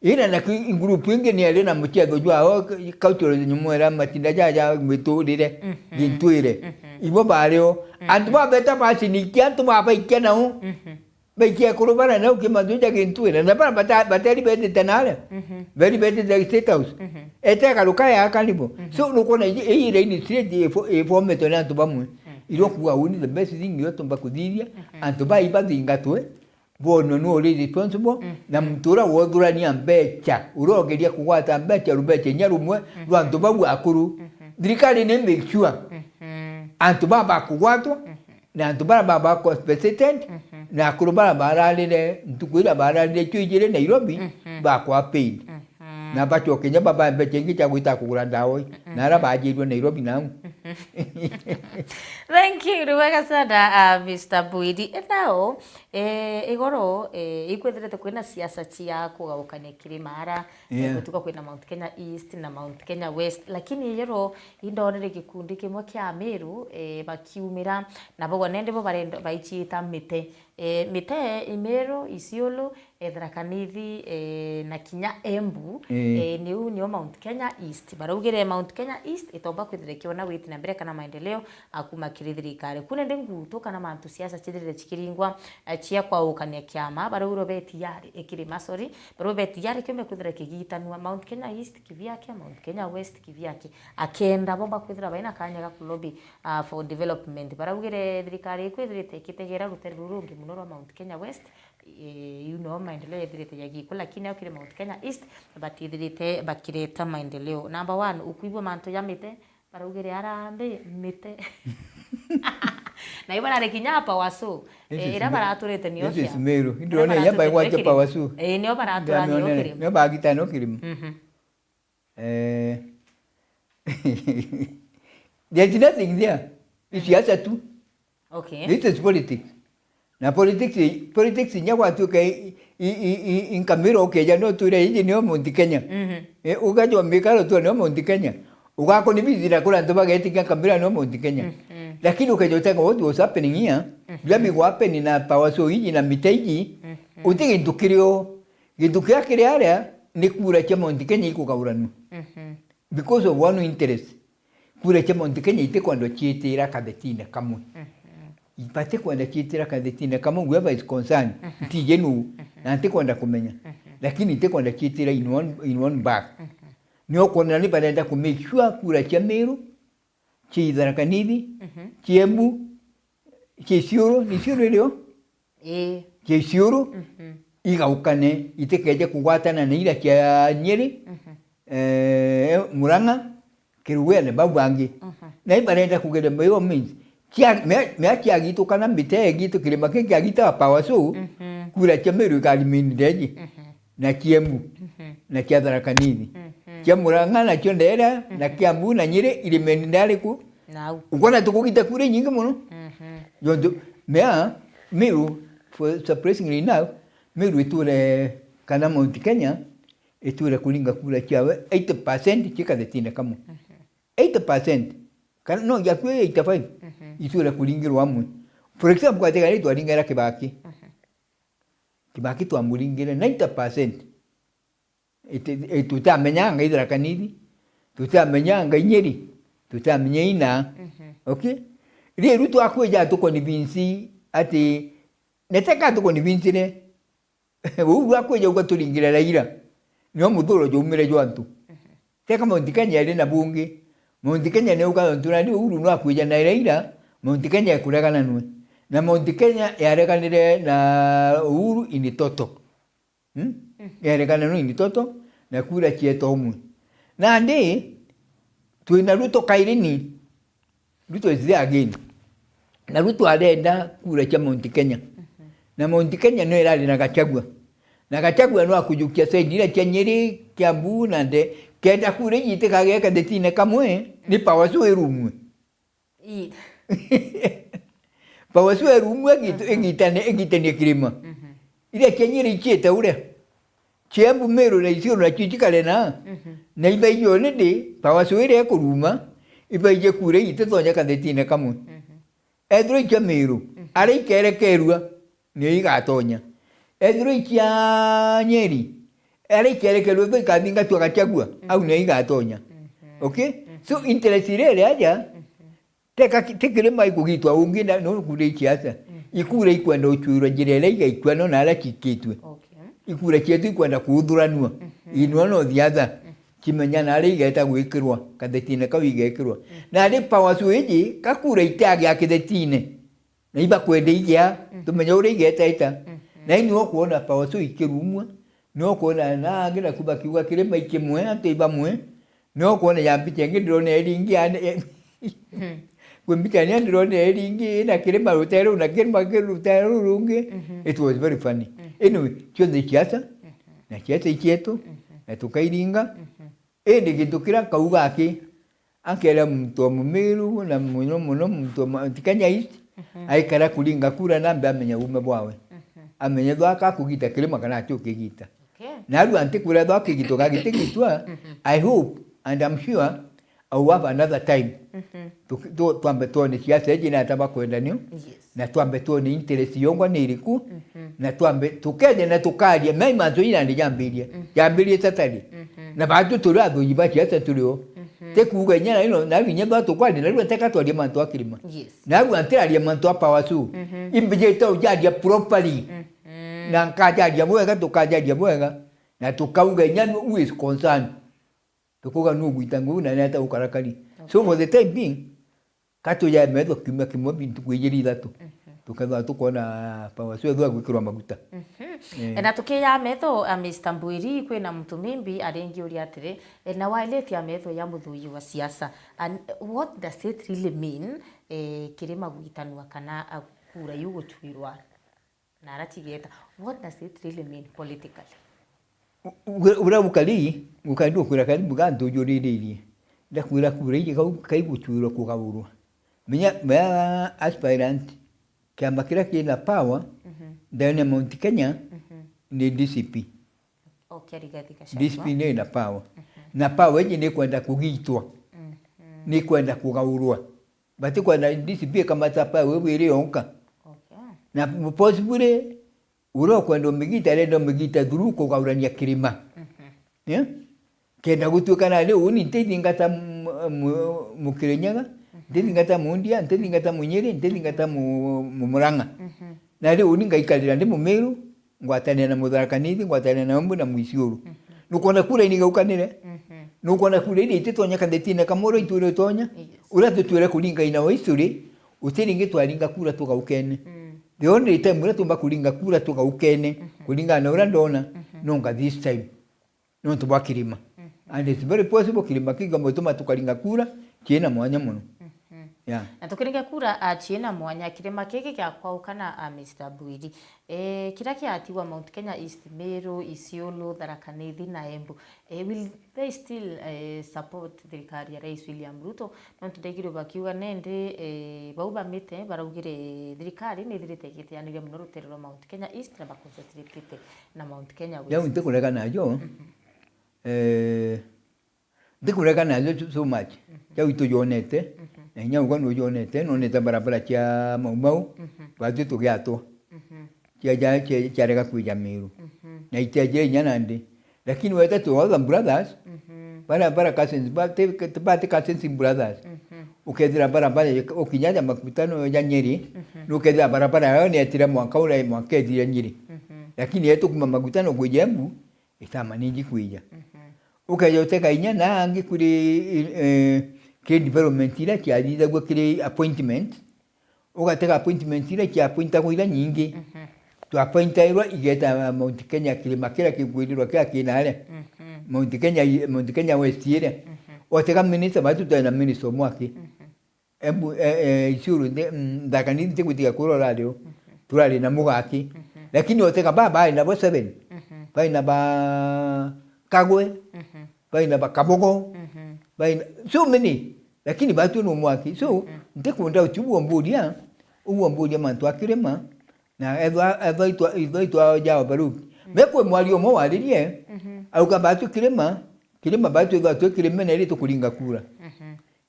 ina na group inge ni alena mchego jwa culture nyumwera matinda jaja metodire gintuire ibo bareo antwa beta basi ni kyantu baba ikena bekia kurubara na ukimaduja gintuire na bara bateri bete tanale very bete the state house eta karuka ya Kanibo so nuko na ile ni street e metona tubamu irokuwa uni the best thing yoto mbakudhiria antoba ibadingatwe bono no responsible na mtura wodurania mbecha urogeria kugwata mbecha rubeche nyarumwe rwantoba gwakuru dirikali ne make sure antoba bakugwatwa na antoba baba ko specific na kurubara baralile ntukwira baralile chujire Nairobi bakwa paid na bacho kenya baba mbeche ngicha gwita kugura ndawo na ra bajirwe Nairobi namu. Thank you, Ruwega sana, Mr. Buidi. Now, igoro, ikwetherete kwina siasa cia kugabukania Kirimara, gutuka kwina Mount Kenya East na Mount Kenya West, lakini yero indonere gikundi kimwe kia Meru bakiumira na bogo nende bo barenda baichita mite mite Imero Isiolo Tharaka Nithi na kinya Embu nio Mount Kenya East baraugire Mount Kenya East itomba kwithirikio na witi na mbere kana maendeleo akuma kirithirikari kuna ndenguto kana mantu siasa chithirire chikiringwa chia kwa ukania kiama barauro beti yari ikirima sorry barauro beti yari kime kwithira kigitanwa Mount Kenya East kivyake Mount Kenya West kivyake akenda bomba kwithira baina kanya ga lobby for development baraugire thirikari kwithirite kitegera ruteri rurungi muno rwa Mount Kenya West maendeleo ethirite yagiko lakini okire Mount Kenya East batithirite bakireta maendeleo. Number 1 ukuibwa manto ya mite baraugire arambe mite na ibara rekinya hapa waso ira baraturete niyo cia Meru ndone yamba igwate pa waso niyo baratura niyo kire niyo bagita no kirimu there's nothing there. It's siasa tu. Okay. This is politics. Na politics nyakwa tu kai in Kamiro keja no tu re ni Mount Kenya. Ugajo mikalo tu no Mount Kenya. Ugako ni bizira kula ndo bageti kan Kamiro no Mount Kenya. Lakini ukajotaka what was happening here, bila happening na pawaso hii na mitaiji, utiki ndukirio, ndukia kile area ni kura cha Mount Kenya iko kauranu. Because of one interest. Kura cha Mount Kenya ite kwando chiitira kabetina kamwe. Ipate kwanda chiitira kabetina kamwe whoever is concerned. Tijenu na ante kwanda kumenya. Lakini ite kwanda chiitira in one bag. Nio kona ni badanda ku make sure kura cha Meru, chi Tharaka Nithi, chi Embu, chi Isiolo, ni Isiolo leo? Chi Isiolo. Igaukane ite keje kugwatana na ila cha Nyeri. Muranga kiruwele babangi na ibarenda kugede mayo means me gitu kana mbite gitu kilima kenge agita pawaso kura cha Meru kalimini deji na Kiembu na Tharaka Nithi cha Muranga na Chondera na Kiambu na Nyeri ilimeni ndale ku ukona tukukita kure nyingi muno yondo Meru for surprisingly now Meru itule kana Mount Kenya itura kulinga kula chawe 80% chika detina kama 80% kana no ya kwe 85 itura kulingirwa amwe for example kwa tega itu alinga Kibaki Kibaki tu amulingira 90% tutamenya ngai Tharaka Nithi tutamenya ngai Nyeri tutamenya ina okay ile rutu akweja tuko ni binsi ati netaka tuko ni binsi ne ubu akweja ukatulingira Raila niyo mudoro jomire jwantu teka Mount Kenya ile na bunge Mount Kenya ne ukantuna ni uru no akweja na Raila Mount Kenya yakuregana nwe na Mount Kenya yareganire na uru ini toto yaregana no ini toto na kura chieto umwe na ndi tuina Ruto kairini Ruto is there again na Ruto arenda kura cha Mount Kenya na Mount Kenya no irali na Gachagua na Gachagua no akujukia saidi ile cha Nyeri Kiambu na nde kenda kure yite kageka detina kamwe ni pawaso erumwe pawaso erumwe ngitane kirima ile cha Nyeri cheta ule Kiambu Meru na Isiolo na chichikale na iba yone de pawaso ere kuruma iba je kure yite tonya kadetina kamwe edro cha Meru ari kere kerua ni igatonya edro cha Nyeri ari kere kerua kadinga tu Gachagua au ni igatonya okay so interest ile aja teka tikire mai kugitwa unginda no kure chiasa ikure ikwenda uchuro jirele igaikwa no nala chikitwe ikure chetu ikwenda kuudhuranwa inwono thiatha kimenya nari igeta gwikirwa kadetina kawigekirwa na ari pawasu iji kakure itagi akidetine na iba kwende igia tumenya uri igeta ita na inwo kuona pawasu ikirumwa no kuona na ngira kubakiwa kire maike mwe ate iba mwe no kuona yambite ngidro ne ringi ane kwembitania ndro ne ringi na kire marutero na kire marutero rungi it was very funny anyway chonde chiasa na chiasa icheto na tukairinga ende gitukira kauga ake akela mtu Meru na muno mtu Mount Kenya East aikara kulinga kura nambe amenya ume bwawe amenya dwaka kugita kilima kana chukigita na ru ante kura dwaka gito kagite gitwa I hope and I'm sure au have another time twambe tuone siasa iji na taba kwendanio na twambe tuone interest yongwa ni iriku na twambe tukende na tukaria mai manzo ina ndi jambirie tatari na batu turado yiba siasa tulio te kuga nyana ino na binya batu kwandi na rwateka twaria manto akirima na rwantiraria manto apawasu imbije to jadia properly na nkajadia mwega tukajadia mwega na tukauga nyana who is concerned tukoga nugu itangu na nata ukarakali so for the time being kato ya medo kimwe bintu kwijiri datu tukaza tukona pawasu thwa gwikirwa maguta na tukiya metho Mr. Mbwiri kwina mtu mimbi arengi uri atire na wailetia metho ya muthuyi wa siasa and what does it really mean kirima gwitanwa kana kura yuguchwirwa na aratigeta what does it really mean politically ura ukali ukandu kura kali bugando joriririe ndakwira kura ije kaiguchwirwa kugaburwa menya aspirant kama kila kina power ndani ya Mount Kenya ni DCP DCP ni na power na power ije ni kwenda kugitwa ni kwenda kugaburwa bati kwenda DCP kama tapa wewe ile onka na possible uro kwenda migita rendo migita duru kugaurania kirima kenda gutukana leo uni tethingata mukirenyaga tethingata mundia tethingata munyeri tethingata mumuranga na leo uni ngaikalira ndi mumeru ngwatane na mutharakanithi ngwatane na mbu na muisiuru nukona kura ini gaukanire nukona kura ini titonya kandetina kamoro ituro tonya ura tutwere kulinga ina history utiringi twaringa kura tugaukene the only time ura tumba kulinga kura tugaukene kulinga na ura ndona nonga this time no tubakirima and it's very possible kirima kigamo tuma tukalinga kura kiena mwanya muno na tukiringa kura chiena mwanya kirima kiki kya kwaukana Mr. Mbwiri kira kiatiwa Mount Kenya East, Meru, Isiolo, Tharaka-Nithi na Embu will they still support thirikari ya Rais William Ruto no tudegiro bakiuga nende bauba mite baraugire thirikari ni thirite gitianire muno rutero rwa Mount Kenya East na bakoncentrate na Mount Kenya West ya ntikurega nayo ntikurega nayo so much ya utoyonete na nya ugano yonete no neta barabara kia Mau batu tugiato kia rega kuja Meru na itaje nyanande lakini weta tu all brothers bara cousins bate cousins brothers ukedira barabara ukinyanya makutano ya Nyeri ukedira barabara yao ni atira mwaka ule mwaka ya Nyeri lakini yetu kuma makutano kuja Embu itamaniji kuja ukajoteka inyana angi kuri ke development ile kia dida kwa kile appointment ukateka appointment ile kia appointa kwa ile nyingi tu appointa ile igeta Mount Kenya kilima kila kigwirwa kia kinale Mount Kenya West ile oteka minister batu tena minister mwaki Embu Isiolo Tharaka-Nithi tikutika kurora leo turali na mugaki lakini oteka baba ina bo 7 baina ba Kagwe baina ba Kabogo baina so many lakini batu no mwaki so ntekunda uchubu mbudia uwo mbudia mantu akirema na edwa jao baru mekwe mwalio mo walirie au ka batu kirema batu batu kirema na ile tukulinga kura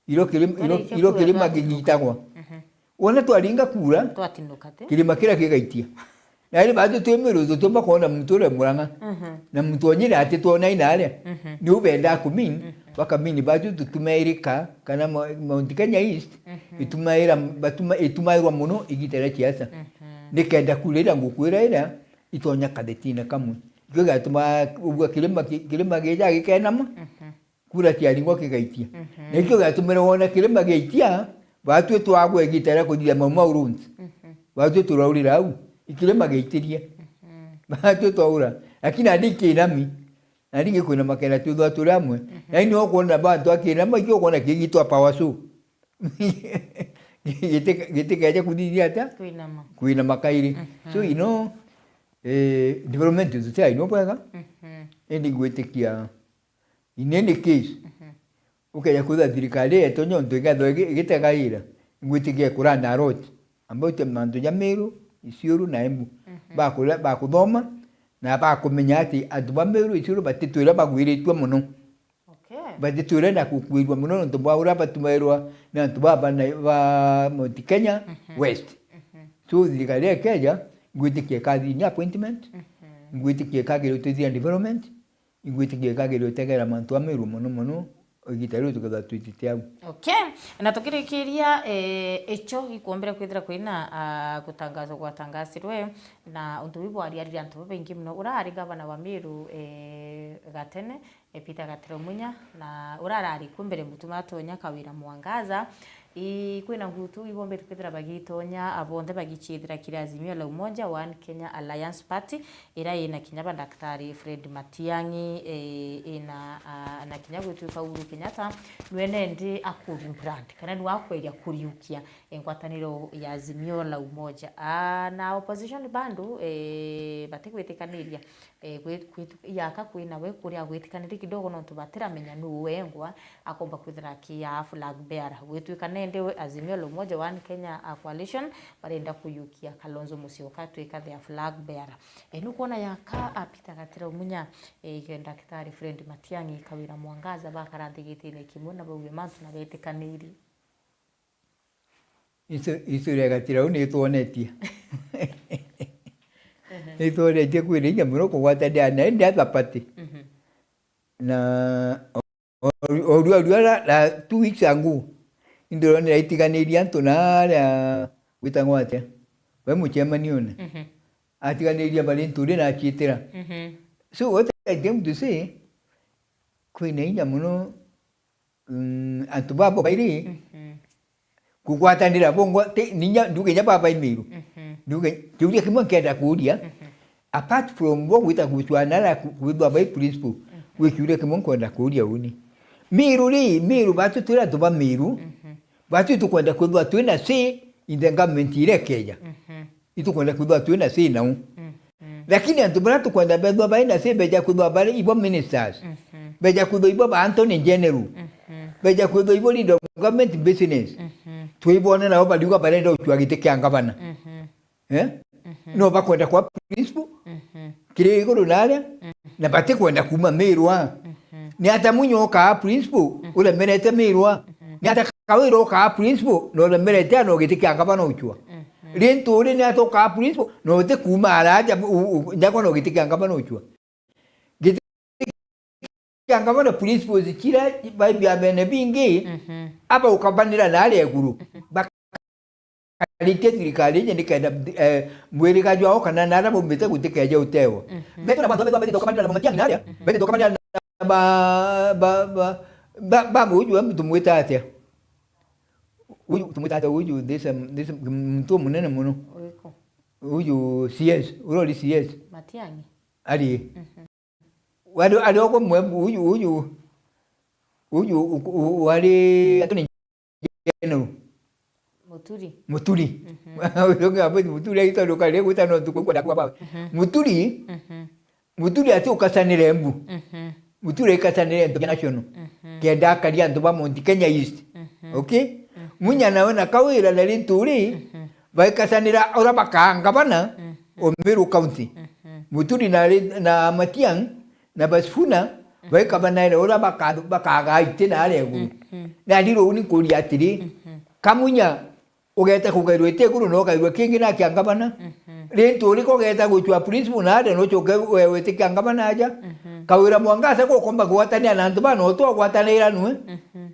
ilo kirema gigitagwa wona twalinga kura twatinukate kirema kila kigaitia na ile batu tumeruzo tumba kuona mtore muranga na mtu onyine ati tuona inale ni ubenda kumini wakamini batu tutumairika kana Mount Kenya East itumairwa muno igitera kiasa nikenda kulira ngukwira ira itonya kadetina kamwe giga tuma ubwa kilima geja gikenama kura kialingwa kigaitia nikyo gatumira wona kilima gaitia batu twagwe igitera kudia maurunzi batu turaurira au ikilema gaitiria batu twaura lakini adiki nami Nari kuna makena tu dua turamwe. Na ini oko na bantu akina maki oko na kigitwa pawasu. Gite kaja kudidi ata. Kuina makairi. So you know development is say no pega. Endi gwete kia. In any case. Ukaya kuda dirikale etonyo ntoga doge gite kaira. Gwete kia kurana road. Ambao te manto ya Meru, Isiolo na Embu. Ba kudoma. Na ba kumenya ati adwa Meru Isiolo batitwira bagwiritwa muno. Okay. But turenda kukuirwa muno ntu bwa uraba tumerwa na ntu baba na ba Mount Kenya West. So thirikari ya Kenya gwitikie kathi ni appointment, gwitikie kagire uteithia development, gwitikie kagire utegera mantu ameru muno ogitaro tukatha twitite au. Okay, na tukirikiria echo ikuombera kwithira kwina gutangazo gwatangacirwe na undu wibo ariarira antu baingi muno urari gavana wa Meru gatene Peter Gatero Munya na urarari kumbere mutuma tonya Kawira Mwangaza kwina ngutu ibombe tukithira bagitonya abonde bagichithira kira Azimio la Umoja One Kenya Alliance Party ira ina kinyaba Daktari Fred Matiang'i ina na kinyago tuka Uhuru Kenyatta nwene ndi akuru brand kana ni wakweria kuriukia engwataniro ya Azimio la Umoja na opposition bandu batigwitikaniria yaka kwina we kuria gwitikaniri kidogo no tubatira menya nu wengwa akomba kwithira kia flag bearer gwitwikane ndewe Azimio la Umoja One Kenya Coalition barenda kuyukia Kalonzo Musyoka twika the flag bearer nukuona yaka Peter Gatero Munya Daktari Fred Matiang'i Kawira Mwangaza bakarandigitine kimuna bauge mantu na betikaniri isu ya Gatero ni tuonetie ituonetie kwirinya muno kugwatania na ndia thapati na oru la 2 weeks ago indorone itiganiria antu na gwitangwa atia we muchemani una atiganiria bali nturi na chitira so what I came to say kwina inya muno antu babo bairi kugwatanira bongo ninya nduge baba imiru nduge tulia kimwe kenda kuria apart from what with agutwana with baba principle we kure kimwe kwenda kuria uni miru batu tura tuba miru batu tukwenda kwenda twina si in the government ile Kenya itu kwenda kwenda twina si na lakini antu bana tukwenda bedwa baina si beja kwenda bale ibo ministers beja kwenda ibo ba Anthony General beja kwenda ibo leader government business tuibone na bali kwa bale ndo twagite kyangabana no bakwenda kwa principle kile iguru nale na bate kwenda kuma mirwa ni hata munyoka principle ule merete mirwa ni hata Kawira ka principle no le merete no gite kyangabana uchwa lintu ule ni hata ka principle no te kuma araja ndako no gite kyangabana uchwa gite kyangabana principle zikira bya bene bingi aba ukabanira nale eguru thirikari nje nikaenda mwiri kajwa kana nara mumbite gutikeje utewo beto na bantu beto kamanda na Matiang'i naria beto kamanda ba muju mtu mwita atia uyu tumwita atia uyu this mtu munene muno uyu CS uroli CS Matiang'i ali wali oko mwembu uyu wali atoni jeno Muturi. Uyoga hapo Muturi aita lokale kutano tukwenda kwa baba. Muturi ati ukasanire embu. Muturi ikasanire international. Kenda kalia ndo ba Mount Kenya East. Okay? Munya naona Kawira na Linturi baikasanira ora bakanga bana Meru County. Muturi na Matiang'i na Basfuna baikabana ora bakaga itena alego. Na ndiro uni kuri atiri kamunya ugeta kugairwe teguru no gairwe kingi na kyangabana rintu liko geta guchwa principle na ade no choke wewe te kyangabana aja Kawira Mwangaza ko komba gwatania na ntu bano to gwatanira nu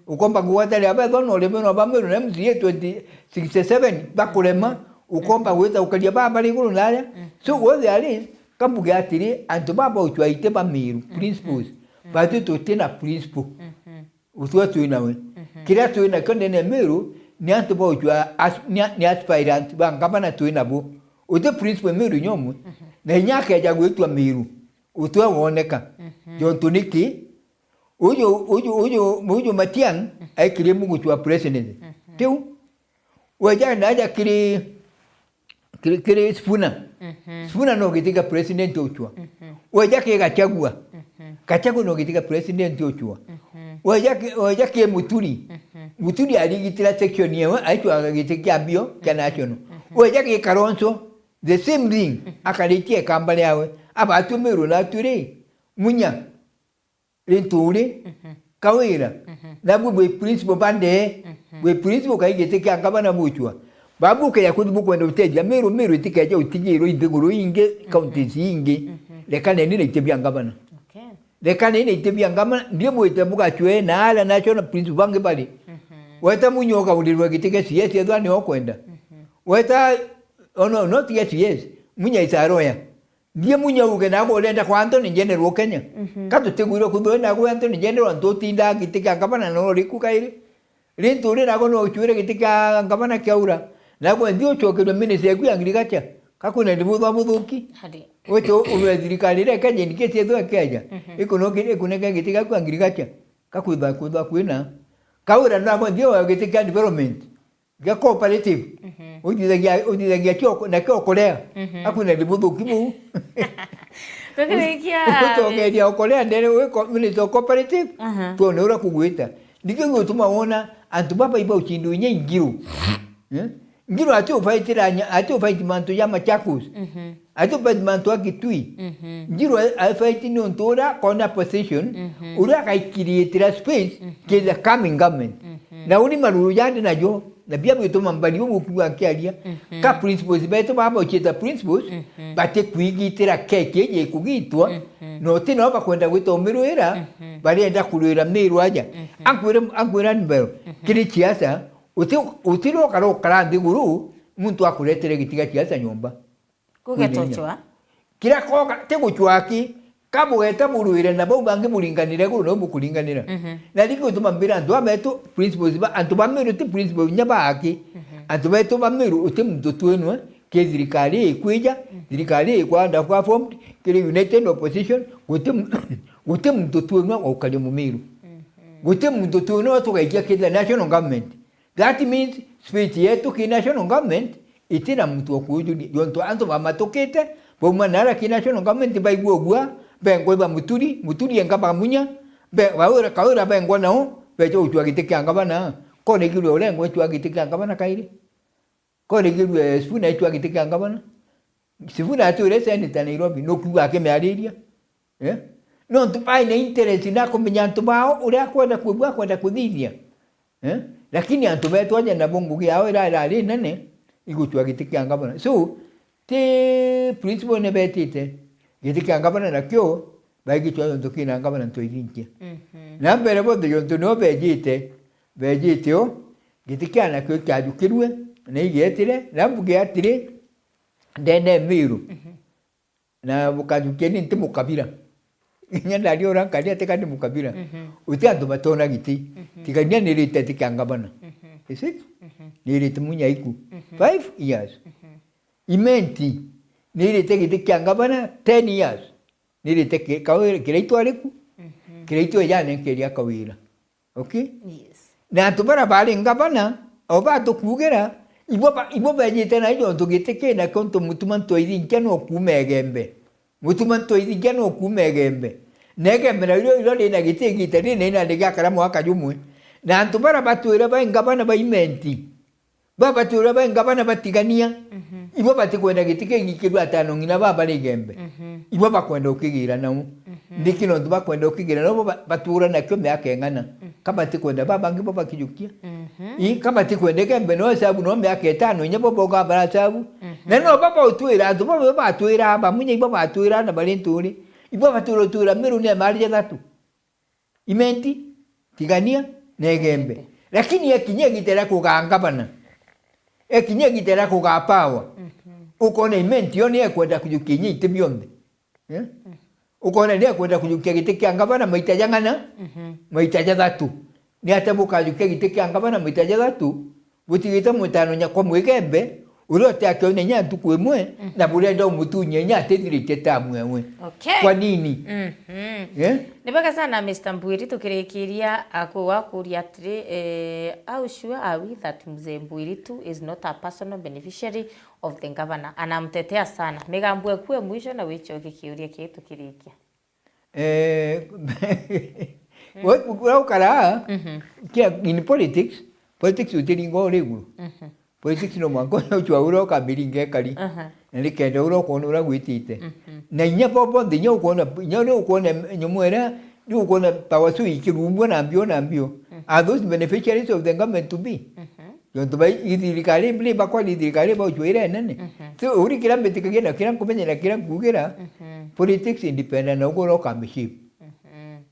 ukomba gwatania abedo no le meno bamero na mzie 2067 bakulema ukomba weta ukalia baba liguru nale so what there is kambuga atiri antu baba uchwa ite ba miru principles batu to tena principle utwa tuinawe kila tuina kondene miru ni antu bo jua ni aspirant bangabana tuinabo ute principle miru nyomu na nyaka ya gwetwa miru utwa woneka jontuniki uyu Matiang'i aikire mungu twa president tiu waja naja kiri Sifuna no gitika president uchwa waja ke Gachagua no gitika president uchwa waja ke Muturi aligitira section yewe aitwa agagitikia bio kya national waja ke Kalonzo the same thing akalitie kambale yawe aba atumiru na turi munya linturi kawira na bwe principal bande bwe principal kaigete kya ngabana muchwa babu ke yakudu kwenda uteja mero itikaje utigiro indeguro inge counties inge lekane nile itebya ngabana lekane nile itebya ngabana ndiye mwete mugachwe na ala national principal bange bali weta munyoka ulirwa kitike CS yadwani okwenda weta ono not yes munya isaroya ndiye munya uge nako olenda kwa Anthony General Kenya kato teguro kudona kwa Anthony General ntotinda kitike ngabana no likukaire lintore nako no chwere kitike ngabana kyaura nako ndio chokero ministry ya agriculture kakuna ndibudwa budhuki weto ulwezirikalire Kenya nikete yedo Kenya ikonoke kuneka kitike kwa agriculture kakudha kwina kaura nako ndio kitike development ya cooperative udizagia choko na kokolea hakuna ndibudhuki mu kutokeria okolea ndere we ministry cooperative tuonora kugwita ndike ngotuma wona antu baba iba uchindu nye ngiru ngiro ati ufaiti manto ya Machakos ati ufaiti manto ya Kitui ngiro afaiti ni ontora kona position ura kaikirietira space ke the coming government na uni maruru yande na jo na bia bito mambali wo kuwa kialia ka principles beto baba ucheta principles bate kuigitira keke ye kugitwa no tino bakwenda gwitombero era bali enda kulwira miru aja ankwira nbero kiri chiasa utiro karo karandi guru muntu akuletere gitiga chiasa nyumba kugetochwa kira koka teguchwaki kabugeta muruire na bo bange mulinganire guru no bukulinganira na diko tumambira ndo abeto principles ba antu bamiru ti principles nyaba aki antu beto bamiru utim tutwenwe ke zirikali ikwija zirikali ikwanda kwa form kile united opposition utim tutwenwe okali mumiru utim tutwenwe tukaikia kile national government. That means speech yetu ki national government itina mtu okuju yonto anto bamatokete bomanara ki national government baigwa bengwe ba muturi engaba munya be waura kaura bengwa nao bejo utwa giteke angabana kone gilu olengo utwa giteke angabana kaire kone gilu spuna utwa giteke angabana sifuna ature seneta Nairobi no kuwa ke meariria no tupai na interest na kombanyanto bao ule kwenda kubwa kwenda kudhia lakini antu betu aja na bongo yao ila nene igutwa gitike angabana so te principle ne betite gitike angabana na kyo bagi twa ndo kina angabana to irinje na mbere bodo yonto no bejite o gitike ana kyo kyajukirwe na igetire na buge atire ndene miru na bukajukeni ntimo kabira nyanda rio ran kadia te kandi mukabira uti andu batona giti tikania nirite tikangabana is it nirite munya iku 5 years imenti nirite giti kangabana 10 years nirite ke kawira kireito aleku kireito yane keria kawira okay yes na tubara bali ngabana oba to kugera ibo bajite na ijo to giti ke na konto mutumanto idinkano kumegembe mutumanto idinkano kumegembe nege mena ilo na gitegi tani nena ndega karamu akajumwe na antubara batwira ba ngabana ba imenti baba twira ba ngabana batigania ibo batikwenda gitike gikirwa atano ngina baba legembe ibo bakwenda ukigira namo ndikino ndo bakwenda ukigira nabo batura na kyo myake ngana kama tikwenda baba ngibo bakijukia kama tikwenda gembe no sabu no myake 5 nyabo boga bara sabu neno baba utwira ndo baba batwira ba munye ibo batwira na balinturi ibo baturo miru ne mali tatu imenti tigania negembe lakini yakinyegitera kugangabana ekinyegitera kugapawa ukone imenti yoni ekwenda kujukinyi itibionde ukone ne kwenda kujukia giteke ngabana maitaja ngana maitaja tatu ni atabuka jukia giteke ngabana maitaja tatu butigita mutano nya kwa mwegembe urote akone nya tukwemwe na burenda umutunye nya tedirite tamwewe kwa nini Nibaka sana Mr. Mbwiri tukirikiria akuwa kuria atiri how sure are we that Mzee Mbwiritu is not a personal beneficiary of the governor? Anamtetea sana. Megambwe kuwe mwisho na wicho kikiuria kietu kirikia. Ukara in politics utiringo regulu. Politics no mwango uchwa uro kabiringe kali. Nilikenda uro kono ura gwitite. Na nya popo ndinyo ukona nyone ukona nyomwera You gonna power so you can one and bio. Are those beneficiaries of the government to be? Yon to buy idikali beli bakwa idikali bau juira nene. So uri kira betika kira kira kumenya na kira kugera. Politics independent no go no commission.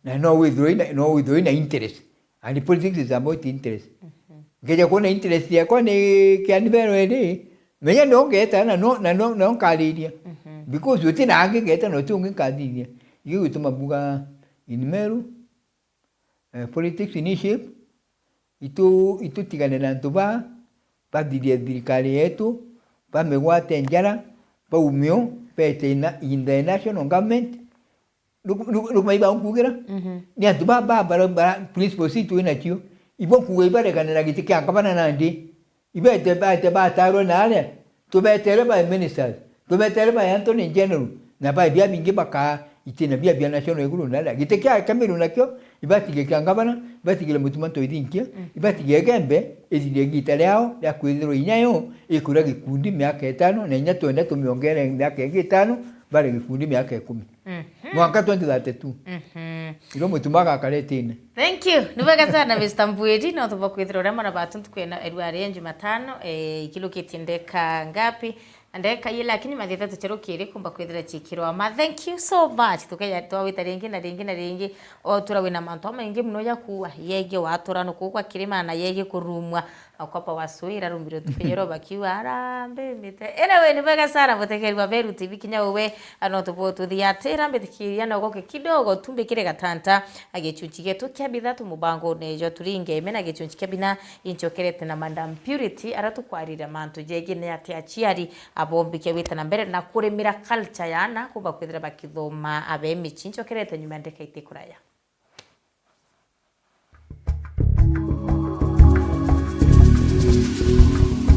Na no withdrawing interest. And the politics is about interest. Kaya kona interest ya kone kianibero ede. Menya no geta no kalidia. Because you think age geta no tungi kalidia. You to mabuga inimeru. Politics initiative. Itu tigane na tuba pa dirikali yetu pa megwate njara pa umio pa in the national government lu mai ba unkugira ni atuba ba police positu ina chio ibo kuwe ba de kana giti kya kabana na ndi ibe te ba taro na ale to be tere ba ministers to be tere ba Anthony General na ba bia bingi baka itina bia national eguru na la giti kya kamiru na kyo ibati ge kangabana ibati ge mutumanto idinkia ibati ge gembe ezile gitaleo ya kwiziro inyayo ikura gikundi miaka 5 na nya twenda tumiongere miaka 5 bale gikundi miaka 10 mwaka 2032 ilo mutumaka kaletina. Thank you. Nubega sana Mr. Mbwedi no tuba kwithiro rama na batuntu kwena Edward Jumatano ikilo kitindeka ngapi andeka yile lakini matheta tucherukire kumba kwithira chikiro ama. Thank you so much tukaya twawita ringi na ringi o turawina manto maingi muno ya kuwa yege watura no kukwa kirima na yege kurumwa akwapa wasuira rumbiro tufeyero bakiwa arambe mite enewe nubega sana mutekeri wa Meru TV kinya uwe anotupo tuthiatira mbetikiria no goke kidogo tumbikire gatanta agechuchige tukyabitha tumubango nejo turinge mena gechunchike bina inchokerete na Madam Purity aratukwarira mantu jege ne ati achiari abombike witana mbere na kuremira culture yana kuba kwithira bakithoma abemi chinchokerete nyuma ndeka itikuraya.